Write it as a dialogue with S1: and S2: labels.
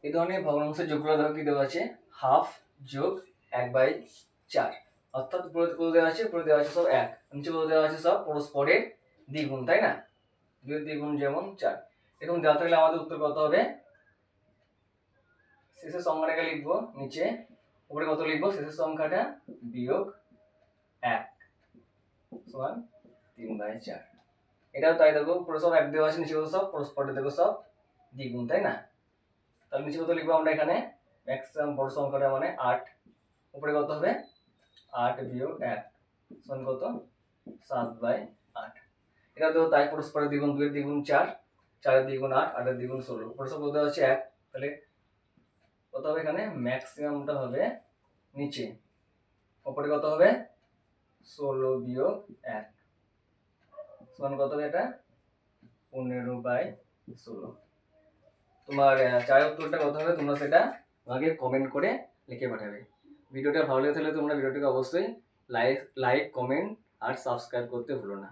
S1: এই ধরনের ভগ্নাংশের যোগফল দেখো কি দেওয়া আছে, হাফ যোগ 1/4, অর্থাৎ উপরে কত দেওয়া আছে, উপরে দেওয়া আছে সব 1, নিচে কত দেওয়া আছে সব পরস্পরের দ্বিগুণ, তাই না? 2 দ্বিগুণ যেমন 4। এরকম দেওয়া থাকলে আমাদের উত্তর কত হবে, শেষের সংখ্যাটাকে লিখবো নিচে, উপরে কত লিখবো, শেষের সংখ্যাটা বিয়োগ 1 সমান 3/4। এটাও তাই, দেখো উপরে সব 1 দেওয়া আছে, নিচে কত সব পরস্পরের দেখো সব দ্বিগুণ, তাই না? তাহলে নিচে কত লিখবো আমরা এখানে, ম্যাক্সিমাম বড় সংখ্যাটা মানে 8, উপরে কত হবে 8 বিয়োগ 1 সমান কত 7/8। এটা তো তাই, পরস্পরের দ্বিগুণ, 2 এর দ্বিগুণ 4, 4 এর দ্বিগুণ 8, 8 এর দ্বিগুণ 16, উপরে সব কত হচ্ছে 1, তাহলে কত হবে এখানে ম্যাক্সিমামটা হবে নিচে, উপরে কত হবে 16 বিয়োগ 1 সমান কত হবে, এটা 15/16। তোমার চারের উত্তরটা কত হবে তোমরা সেটা আমাকে কমেন্ট করে লিখে পাঠাবে। ভিডিওটা ভালো লেগে থাকলে তোমরা ভিডিওটিকে অবশ্যই লাইক কমেন্ট আর সাবস্ক্রাইব করতে ভুলো না।